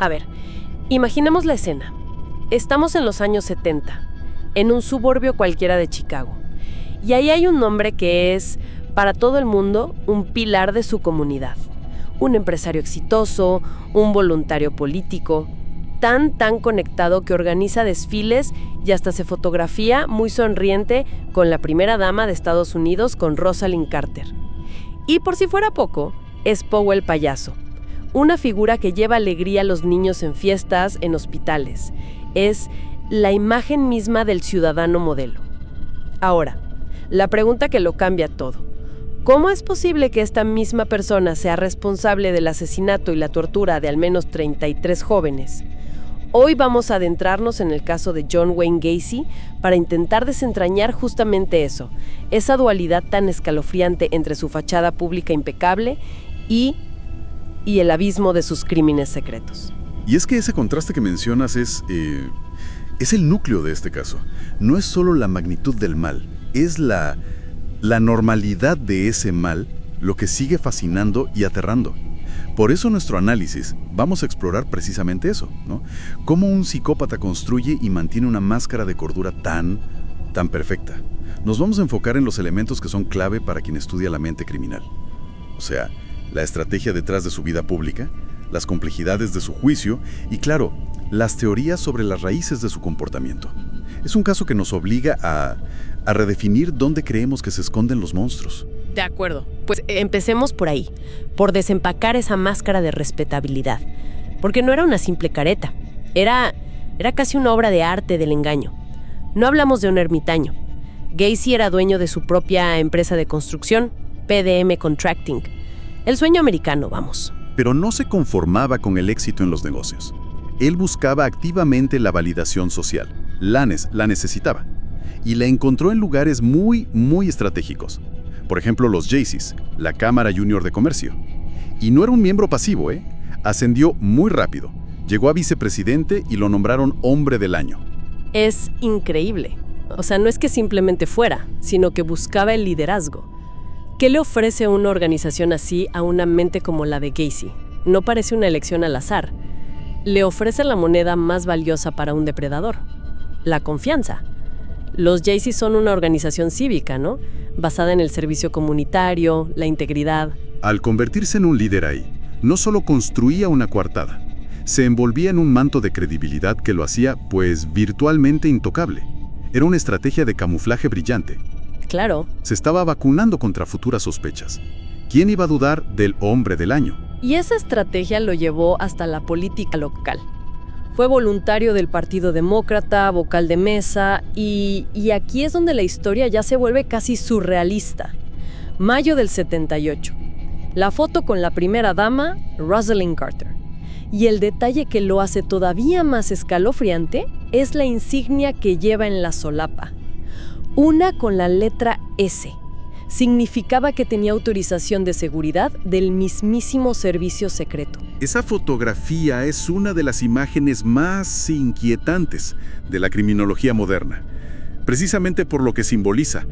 A ver, imaginemos la escena. Estamos en los años 70, en un suburbio cualquiera de Chicago. Y ahí hay un hombre que es, para todo el mundo, un pilar de su comunidad. Un empresario exitoso, un voluntario político, tan conectado que organiza desfiles y hasta se fotografía muy sonriente con la primera dama de Estados Unidos, con Rosalind Carter. Y por si fuera poco, es Pogo el payaso, una figura que lleva alegría a los niños en fiestas, en hospitales. Es la imagen misma del ciudadano modelo. Ahora, la pregunta que lo cambia todo. ¿Cómo es posible que esta misma persona sea responsable del asesinato y la tortura de al menos 33 jóvenes? Hoy vamos a adentrarnos en el caso de John Wayne Gacy para intentar desentrañar justamente eso, esa dualidad tan escalofriante entre su fachada pública impecable y el abismo de sus crímenes secretos. Y es que ese contraste que mencionas es el núcleo de este caso. No es solo la magnitud del mal, es la normalidad de ese mal lo que sigue fascinando y aterrando. Por eso nuestro análisis vamos a explorar precisamente eso, ¿no? Cómo un psicópata construye y mantiene una máscara de cordura tan perfecta. Nos vamos a enfocar en los elementos que son clave para quien estudia la mente criminal. O sea, la estrategia detrás de su vida pública, las complejidades de su juicio y, claro, las teorías sobre las raíces de su comportamiento. Es un caso que nos obliga a redefinir dónde creemos que se esconden los monstruos. De acuerdo. Pues empecemos por ahí, por desempacar esa máscara de respetabilidad. Porque no era una simple careta, era casi una obra de arte del engaño. No hablamos de un ermitaño. Gacy era dueño de su propia empresa de construcción, PDM Contracting. El sueño americano, vamos. Pero no se conformaba con el éxito en los negocios. Él buscaba activamente la validación social. La necesitaba. Y la encontró en lugares muy estratégicos. Por ejemplo, los Jaycees, la Cámara Junior de Comercio. Y no era un miembro pasivo, Ascendió muy rápido. Llegó a vicepresidente y lo nombraron Hombre del Año. Es increíble. O sea, no es que simplemente fuera, sino que buscaba el liderazgo. ¿Qué le ofrece una organización así a una mente como la de Gacy? No parece una elección al azar. Le ofrece la moneda más valiosa para un depredador: la confianza. Los Jaycees son una organización cívica, ¿no? Basada en el servicio comunitario, la integridad. Al convertirse en un líder ahí, no solo construía una coartada, se envolvía en un manto de credibilidad que lo hacía, virtualmente intocable. Era una estrategia de camuflaje brillante. Claro. Se estaba vacunando contra futuras sospechas. ¿Quién iba a dudar del Hombre del Año? Y esa estrategia lo llevó hasta la política local. Fue voluntario del Partido Demócrata, vocal de mesa, y aquí es donde la historia ya se vuelve casi surrealista. Mayo del 78. La foto con la primera dama, Rosalind Carter. Y el detalle que lo hace todavía más escalofriante es la insignia que lleva en la solapa. Una con la letra S. Significaba que tenía autorización de seguridad del mismísimo servicio secreto. Esa fotografía es una de las imágenes más inquietantes de la criminología moderna, precisamente por lo que simboliza.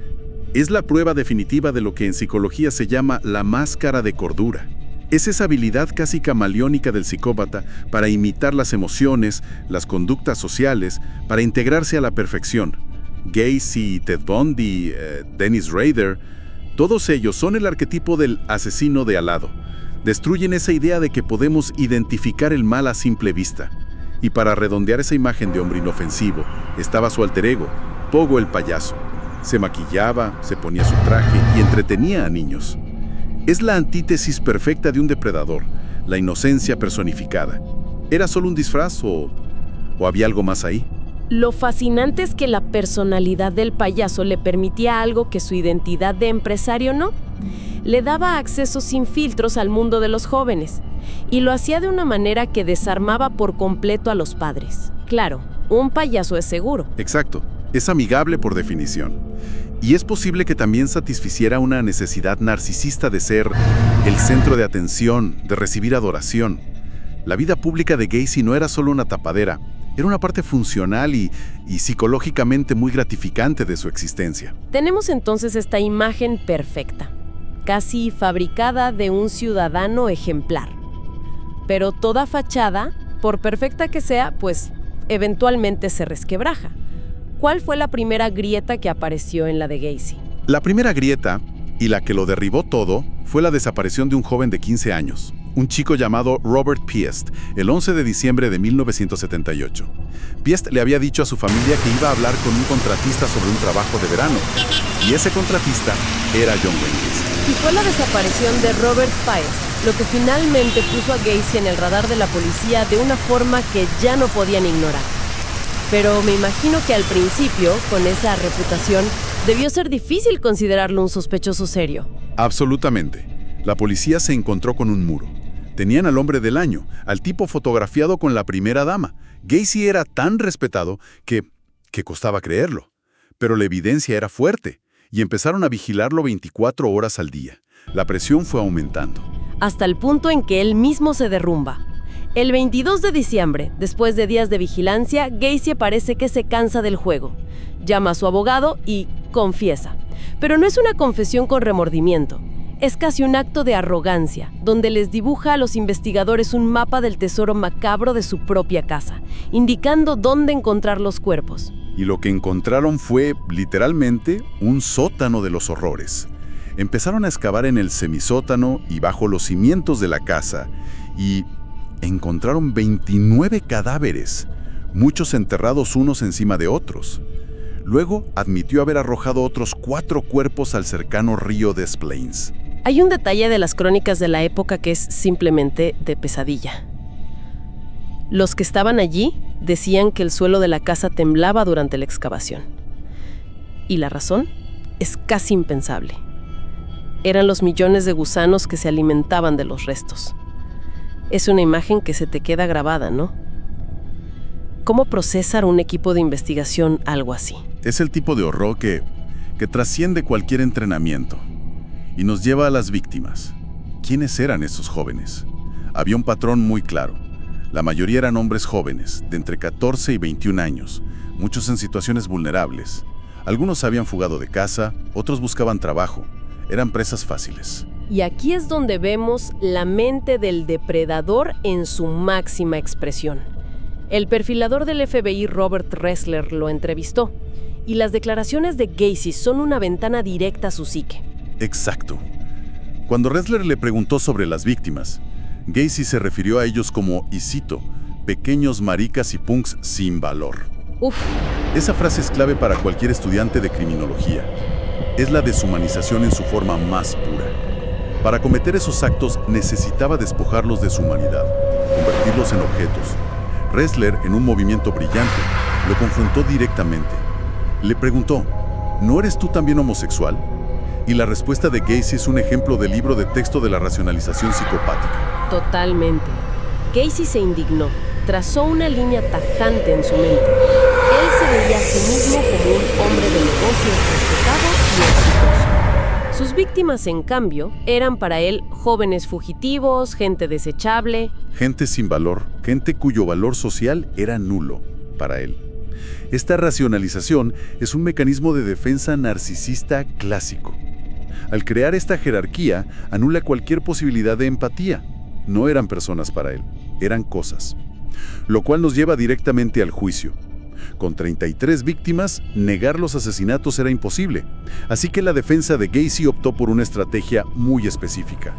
Es la prueba definitiva de lo que en psicología se llama la máscara de cordura. Es esa habilidad casi camaleónica del psicópata para imitar las emociones, las conductas sociales, para integrarse a la perfección. Gacy, Ted Bundy, Dennis Rader, todos ellos son el arquetipo del asesino de al lado. Destruyen esa idea de que podemos identificar el mal a simple vista. Y para redondear esa imagen de hombre inofensivo, estaba su alter ego, Pogo el payaso. Se maquillaba, se ponía su traje y entretenía a niños. Es la antítesis perfecta de un depredador, la inocencia personificada. ¿Era solo un disfraz o había algo más ahí? Lo fascinante es que la personalidad del payaso le permitía algo que su identidad de empresario no. Le daba acceso sin filtros al mundo de los jóvenes, y lo hacía de una manera que desarmaba por completo a los padres. Claro, un payaso es seguro. Exacto, es amigable por definición. Y es posible que también satisficiera una necesidad narcisista de ser el centro de atención, de recibir adoración. La vida pública de Gacy no era solo una tapadera, era una parte funcional y psicológicamente muy gratificante de su existencia. Tenemos entonces esta imagen perfecta, casi fabricada de un ciudadano ejemplar. Pero toda fachada por perfecta que sea, pues eventualmente se resquebraja. ¿Cuál fue la primera grieta que apareció en la de Gacy? La primera grieta, y la que lo derribó todo, fue la desaparición de un joven de 15 años, un chico llamado Robert Piest, el 11 de diciembre de 1978. Piest le había dicho a su familia que iba a hablar con un contratista sobre un trabajo de verano, y ese contratista era John Wayne Gacy. Y fue la desaparición de Robert Piest lo que finalmente puso a Gacy en el radar de la policía de una forma que ya no podían ignorar. Pero me imagino que al principio, con esa reputación, debió ser difícil considerarlo un sospechoso serio. Absolutamente. La policía se encontró con un muro. Tenían al hombre del año, al tipo fotografiado con la primera dama. Gacy era tan respetado que costaba creerlo. Pero la evidencia era fuerte y empezaron a vigilarlo 24 horas al día. La presión fue aumentando. Hasta el punto en que él mismo se derrumba. El 22 de diciembre, después de días de vigilancia, Gacy parece que se cansa del juego. Llama a su abogado y confiesa. Pero no es una confesión con remordimiento. Es casi un acto de arrogancia, donde les dibuja a los investigadores un mapa del tesoro macabro de su propia casa, indicando dónde encontrar los cuerpos. Y lo que encontraron fue, literalmente, un sótano de los horrores. Empezaron a excavar en el semisótano y bajo los cimientos de la casa, y encontraron 29 cadáveres, muchos enterrados unos encima de otros. Luego admitió haber arrojado otros 4 cuerpos al cercano río Des Plaines. Hay un detalle de las crónicas de la época que es simplemente de pesadilla. Los que estaban allí decían que el suelo de la casa temblaba durante la excavación. Y la razón es casi impensable. Eran los millones de gusanos que se alimentaban de los restos. Es una imagen que se te queda grabada, ¿no? ¿Cómo procesar un equipo de investigación algo así? Es el tipo de horror que trasciende cualquier entrenamiento y nos lleva a las víctimas. ¿Quiénes eran estos jóvenes? Había un patrón muy claro. La mayoría eran hombres jóvenes, de entre 14 y 21 años, muchos en situaciones vulnerables. Algunos se habían fugado de casa, otros buscaban trabajo. Eran presas fáciles. Y aquí es donde vemos la mente del depredador en su máxima expresión. El perfilador del FBI, Robert Ressler, lo entrevistó, y las declaraciones de Gacy son una ventana directa a su psique. Exacto. Cuando Ressler le preguntó sobre las víctimas, Gacy se refirió a ellos como, y cito, pequeños maricas y punks sin valor. Uf. Esa frase es clave para cualquier estudiante de criminología. Es la deshumanización en su forma más pura. Para cometer esos actos necesitaba despojarlos de su humanidad, convertirlos en objetos. Ressler, en un movimiento brillante, lo confrontó directamente. Le preguntó, ¿no eres tú también homosexual? Y la respuesta de Gacy es un ejemplo del libro de texto de la racionalización psicopática. Totalmente. Gacy se indignó, trazó una línea tajante en su mente. Él se veía a sí mismo como un hombre de negocios respetado y exitoso. Sus víctimas, en cambio, eran para él jóvenes fugitivos, gente desechable. Gente sin valor, gente cuyo valor social era nulo para él. Esta racionalización es un mecanismo de defensa narcisista clásico. Al crear esta jerarquía, anula cualquier posibilidad de empatía. No eran personas para él, eran cosas. Lo cual nos lleva directamente al juicio. Con 33 víctimas, negar los asesinatos era imposible. Así que la defensa de Gacy optó por una estrategia muy específica: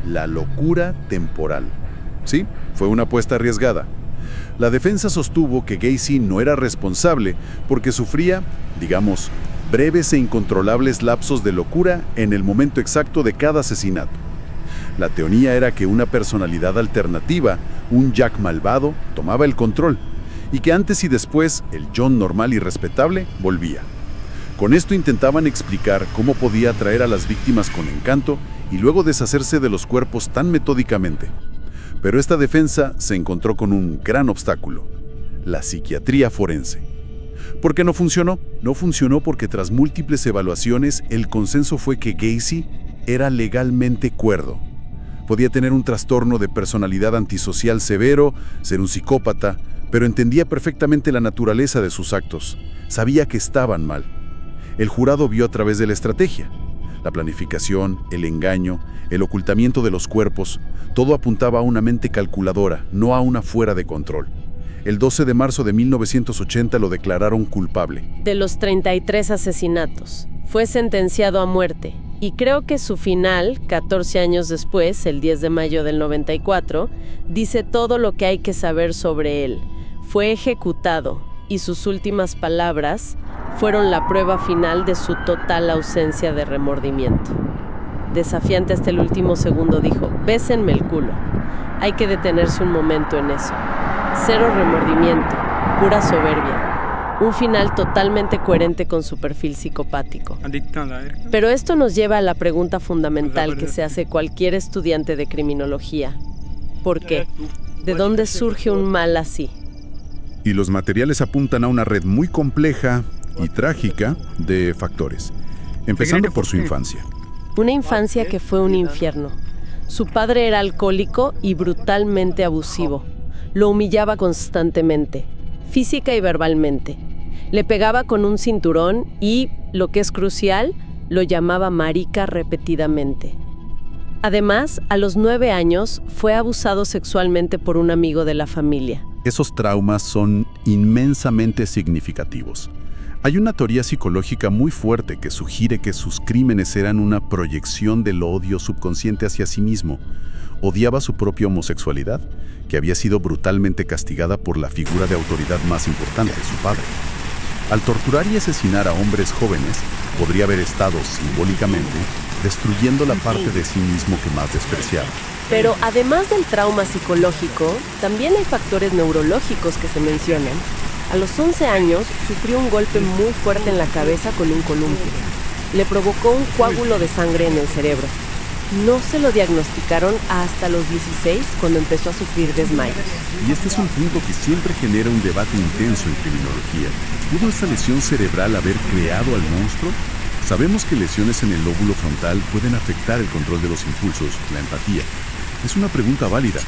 la locura temporal. Sí, fue una apuesta arriesgada. La defensa sostuvo que Gacy no era responsable porque sufría, digamos, breves e incontrolables lapsos de locura en el momento exacto de cada asesinato. La teoría era que una personalidad alternativa, un Jack malvado, tomaba el control, y que antes y después el John normal y respetable volvía. Con esto intentaban explicar cómo podía atraer a las víctimas con encanto y luego deshacerse de los cuerpos tan metódicamente. Pero esta defensa se encontró con un gran obstáculo: la psiquiatría forense. ¿Por qué no funcionó? No funcionó porque tras múltiples evaluaciones el consenso fue que Gacy era legalmente cuerdo. Podía tener un trastorno de personalidad antisocial severo, ser un psicópata, pero entendía perfectamente la naturaleza de sus actos. Sabía que estaban mal. El jurado vio a través de la estrategia. La planificación, el engaño, el ocultamiento de los cuerpos, todo apuntaba a una mente calculadora, no a una fuera de control. El 12 de marzo de 1980 lo declararon culpable. De los 33 asesinatos, fue sentenciado a muerte. Y creo que su final, 14 años después, el 10 de mayo del 94, dice todo lo que hay que saber sobre él. Fue ejecutado y sus últimas palabras fueron la prueba final de su total ausencia de remordimiento. Desafiante hasta el último segundo dijo: bésenme el culo. Hay que detenerse un momento en eso. Cero remordimiento, pura soberbia. Un final totalmente coherente con su perfil psicopático. Pero esto nos lleva a la pregunta fundamental que se hace cualquier estudiante de criminología. ¿Por qué? ¿De dónde surge un mal así? Y los materiales apuntan a una red muy compleja y trágica de factores, empezando por su infancia. Una infancia que fue un infierno. Su padre era alcohólico y brutalmente abusivo. Lo humillaba constantemente, física y verbalmente. Le pegaba con un cinturón y, lo que es crucial, lo llamaba marica repetidamente. Además, a los 9 años, fue abusado sexualmente por un amigo de la familia. Esos traumas son inmensamente significativos. Hay una teoría psicológica muy fuerte que sugiere que sus crímenes eran una proyección del odio subconsciente hacia sí mismo. Odiaba su propia homosexualidad, que había sido brutalmente castigada por la figura de autoridad más importante, su padre. Al torturar y asesinar a hombres jóvenes, podría haber estado simbólicamente destruyendo la parte de sí mismo que más despreciaba. Pero además del trauma psicológico, también hay factores neurológicos que se mencionan. A los 11 años sufrió un golpe muy fuerte en la cabeza con un columpio. Le provocó un coágulo de sangre en el cerebro. No se lo diagnosticaron hasta los 16, cuando empezó a sufrir desmayos. Y este es un punto que siempre genera un debate intenso en criminología. ¿Pudo esta lesión cerebral haber creado al monstruo? Sabemos que lesiones en el lóbulo frontal pueden afectar el control de los impulsos, la empatía. Es una pregunta válida.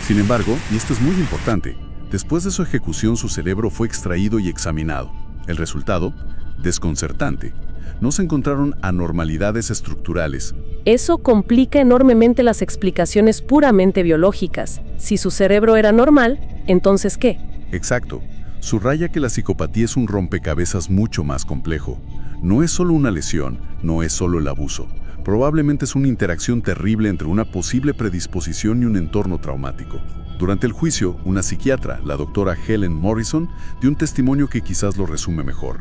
Sin embargo, y esto es muy importante, después de su ejecución su cerebro fue extraído y examinado. El resultado, desconcertante. No se encontraron anormalidades estructurales. Eso complica enormemente las explicaciones puramente biológicas. Si su cerebro era normal, ¿entonces qué? Exacto. Subraya que la psicopatía es un rompecabezas mucho más complejo. No es solo una lesión, no es solo el abuso. Probablemente es una interacción terrible entre una posible predisposición y un entorno traumático. Durante el juicio, una psiquiatra, la doctora Helen Morrison, dio un testimonio que quizás lo resume mejor.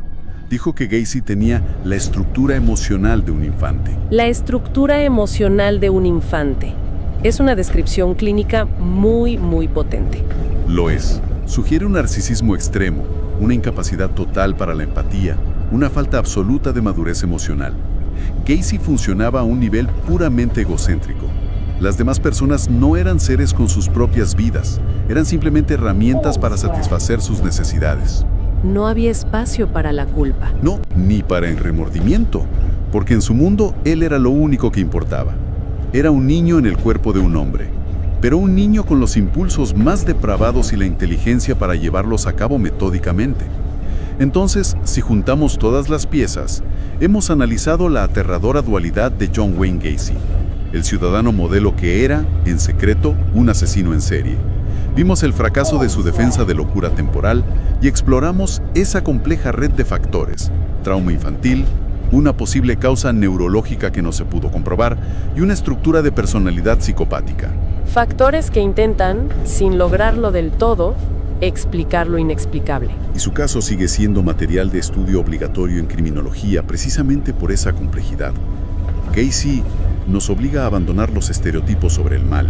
Dijo que Gacy tenía la estructura emocional de un infante. La estructura emocional de un infante. Es una descripción clínica muy potente. Lo es. Sugiere un narcisismo extremo, una incapacidad total para la empatía, una falta absoluta de madurez emocional. Gacy funcionaba a un nivel puramente egocéntrico. Las demás personas no eran seres con sus propias vidas, eran simplemente herramientas para satisfacer sus necesidades. No había espacio para la culpa. No, ni para el remordimiento, porque en su mundo él era lo único que importaba. Era un niño en el cuerpo de un hombre, pero un niño con los impulsos más depravados y la inteligencia para llevarlos a cabo metódicamente. Entonces, si juntamos todas las piezas, hemos analizado la aterradora dualidad de John Wayne Gacy, el ciudadano modelo que era, en secreto, un asesino en serie. Vimos el fracaso de su defensa de locura temporal y exploramos esa compleja red de factores: trauma infantil, una posible causa neurológica que no se pudo comprobar y una estructura de personalidad psicopática. Factores que intentan, sin lograrlo del todo, explicar lo inexplicable. Y su caso sigue siendo material de estudio obligatorio en criminología precisamente por esa complejidad. Gacy nos obliga a abandonar los estereotipos sobre el mal.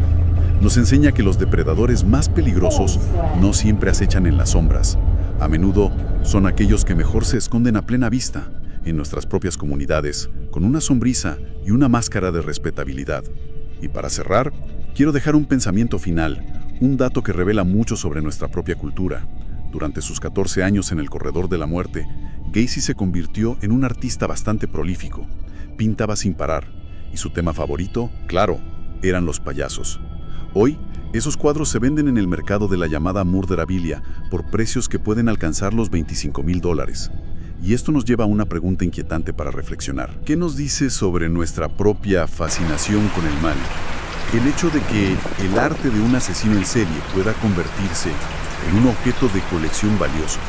Nos enseña que los depredadores más peligrosos no siempre acechan en las sombras. A menudo son aquellos que mejor se esconden a plena vista, en nuestras propias comunidades, con una sonrisa y una máscara de respetabilidad. Y para cerrar, quiero dejar un pensamiento final, un dato que revela mucho sobre nuestra propia cultura. Durante sus 14 años en el corredor de la muerte, Gacy se convirtió en un artista bastante prolífico. Pintaba sin parar, y su tema favorito, claro, eran los payasos. Hoy, esos cuadros se venden en el mercado de la llamada murderabilia por precios que pueden alcanzar los $25,000. Y esto nos lleva a una pregunta inquietante para reflexionar. ¿Qué nos dice sobre nuestra propia fascinación con el mal? El hecho de que el arte de un asesino en serie pueda convertirse en un objeto de colección valioso.